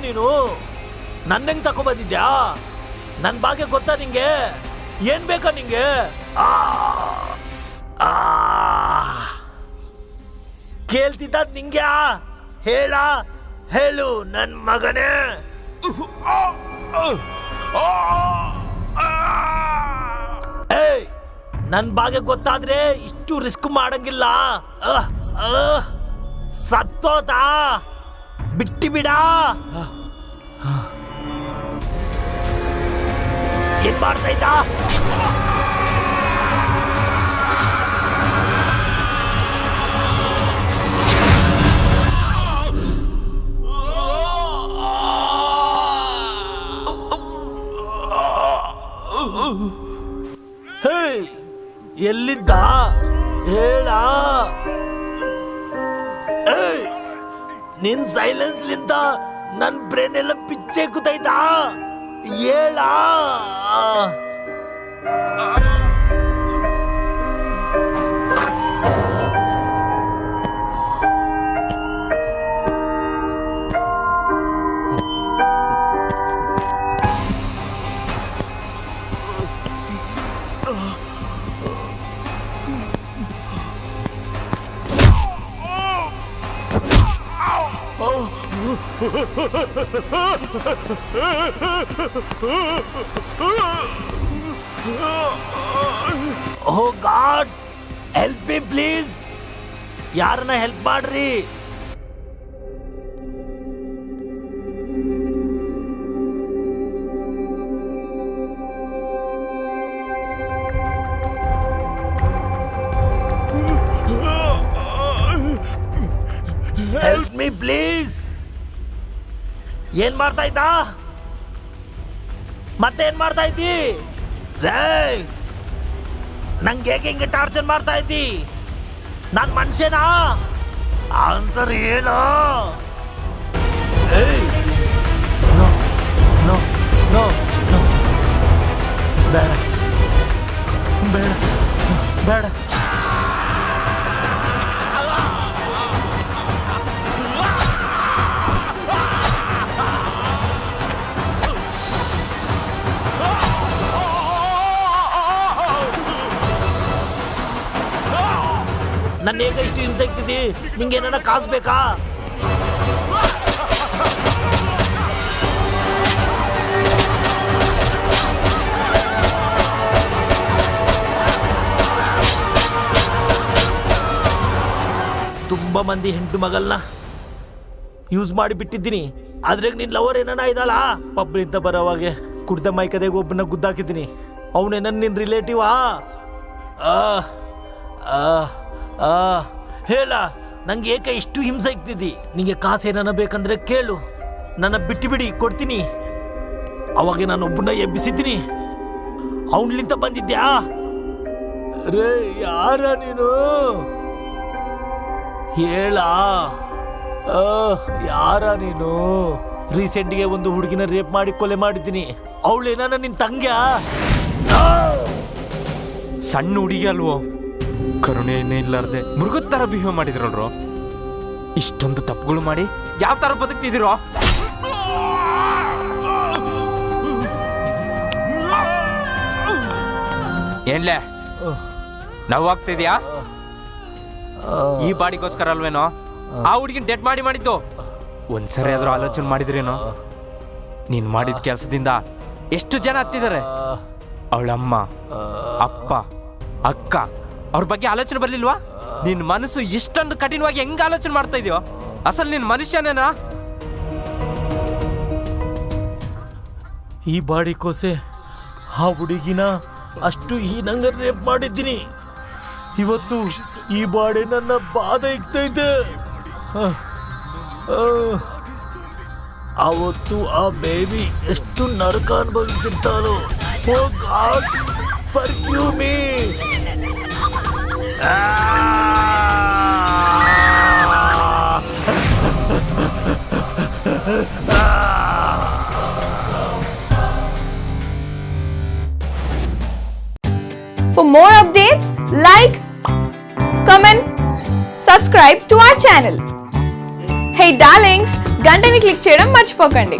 ನೀನು? ನನ್ನ ಹೆಂಗ್ ತಕೊಂಡ್ಬಂದಿದ್ಯಾ? ನನ್ನ ಭಾಗ್ಯ ಗೊತ್ತಾ ನಿಂಗೆ? ಏನ್ ಬೇಕಾ ನಿಂಗೆ? ಕೇಳ್ತಿದ್ದ ನಿಂಗೆ? ಹೇಳು ನನ್ ಮಗನೇ. ಏಯ್, ನನ್ ಭಾಗ್ಯ ಗೊತ್ತಾದ್ರೆ ಇಷ್ಟು ರಿಸ್ಕ್ ಮಾಡಂಗಿಲ್ಲ. ಸತ್ತೋತಾ ಬಿಟ್ಟಿ ಬಿಡ. ಏನ್ ಮಾಡ್ತಾ ಇದ್ದ? ಎಲ್ಲಿದ್ದ ಹೇಳ? ನಿನ್ ಸೈಲೆನ್ಸ್ಲಿಂದ ನನ್ ಬ್ರೇನ್ ಎಲ್ಲ ಪಿಚ್ಚೆ ಕೂತೈತಾ? ಹೇಳ. Oh God, help me please. ಯಾರನ್ನ ಹೆಲ್ಪ್ ಮಾಡ್ರಿ. Help me please. ಏನ್ ಮಾಡ್ತಾ ಇದ್ದ? ಮತ್ತೇನ್ ಮಾಡ್ತಾ ಇದ್ದಿ? ನಂಗೆ ಹೇಗೆ ಹಿಂಗೆ ಟಾರ್ಚರ್ ಮಾಡ್ತಾ ಇದ್ದಿ? ನಾನ್ ಮನುಷ್ಯನಾ? ಆನ್ಸರ್ ಏನು? ನೋ ನೋ ನೋ ನೋ, ಬೇಡ ಬೇಡ ಬೇಡ. ನನ್ನ ಹೇಗೆ ಇಷ್ಟು ಹಿಂಸೆ ಆಗ್ತಿದ್ದಿ? ನಿಂಗೆ ಏನಾರ ಕಾಸು ಬೇಕಾ? ತುಂಬಾ ಮಂದಿ ಹೆಂಡತಿ ಮಗಲ್ನ ಯೂಸ್ ಮಾಡಿ ಬಿಟ್ಟಿದ್ದೀನಿ. ಆದ್ರೆ ನಿನ್ ಲವರ್ ಏನಾನ ಇದಲ್ಲ, ಪಬ್ಲಿಂದ ಬರೋವಾಗೆ ಕುಡ್ದ ಮೈಕದೆಗೆ ಒಬ್ಬನ ಗುದ್ದಾಕಿದ್ದೀನಿ. ಅವನೇನ ನಿನ್ ರಿಲೇಟಿವಾ? ಹೇಳ, ನಂಗೆ ಏಕೆ ಇಷ್ಟು ಹಿಂಸೆ ಇಕ್ತಿದ್ದಿ? ನಿಂಗೆ ಕಾಸು ಏನಾನ ಬೇಕಂದ್ರೆ ಕೇಳು, ನನ್ನ ಬಿಟ್ಟು ಬಿಡಿ, ಕೊಡ್ತೀನಿ. ಅವಾಗ ನಾನು ಒಬ್ಬನ ಎಬ್ಬಿಸಿದ್ದೀನಿ. ಅವನ್ಲಿಂತ ಬಂದಿದ್ಯಾ? ರೇ, ಯಾರ ನೀನು? ಹೇಳ, ಯಾರ ನೀನು? ರೀಸೆಂಟ್ಗೆ ಒಂದು ಹುಡುಗಿನ ರೇಪ್ ಮಾಡಿ ಕೊಲೆ ಮಾಡಿದ್ದೀನಿ. ಅವಳೇನಾನ ನಿನ್ ತಂಗ್ಯ? ಸಣ್ಣ ಹುಡುಗಿ ಅಲ್ವೋ, ಕರುಣೆಯನ್ನೇ ಇಲ್ಲಾರ್ದೆ ಮೃಗದ ತರ ಬಿಹೇವ್ ಮಾಡಿದ್ರಲ್ರೋ. ಇಷ್ಟೊಂದು ತಪ್ಪುಗಳು ಮಾಡಿ ಯಾವ ತರ ಬದುಕ್ತಿದಿರೋ? ಏನ್ಲೇ ನೋವಾಗ್ತಿದ್ಯಾ? ಈ ಬಾಡಿಗೋಸ್ಕರ ಅಲ್ವೇನೋ ಆ ಹುಡುಗಿನ ಡೆಡ್ ಮಾಡಿದ್ದು? ಒಂದ್ಸರಿ ಆದ್ರೂ ಆಲೋಚನೆ ಮಾಡಿದ್ರೇನೋ? ನೀನ್ ಮಾಡಿದ ಕೆಲಸದಿಂದ ಎಷ್ಟು ಜನ ಹತ್ತಿದ್ದಾರೆ. ಅವಳಮ್ಮ, ಅಪ್ಪ, ಅಕ್ಕ ಅವ್ರ ಬಗ್ಗೆ ಆಲೋಚನೆ ಬರ್ಲಿಲ್ವಾ? ನಿನ್ ಮನಸ್ಸು ಇಷ್ಟೊಂದು ಕಠಿಣವಾಗಿ ಹೆಂಗ ಆಲೋಚನೆ ಮಾಡ್ತಾ ಇದೆಯೋ? ಅಸಲ್ ನಿನ್ ಮನುಷ್ಯನೇನಾ? ಈ ಬಾಡಿಕೋಸೆ ಆ ಹುಡುಗಿನ ಅಷ್ಟು ಹೀನಂಗ ರೇಪ್ ಮಾಡಿದ್ದೀನಿ. ಇವತ್ತು ಈ ಬಾಡಿ ನನ್ನ ಬಾಧೆ ಇಕ್ತೈತೆ. ಅವತ್ತು ಆ ಬೇಬಿ ಎಷ್ಟು ನರಕ ಅನುಭವಿಸಿರ್ತಾರೋ. Oh God, forgive me. For more updates, like, comment, subscribe to our channel. Hey darlings, గంటని click చేయడం మర్చిపోకండి.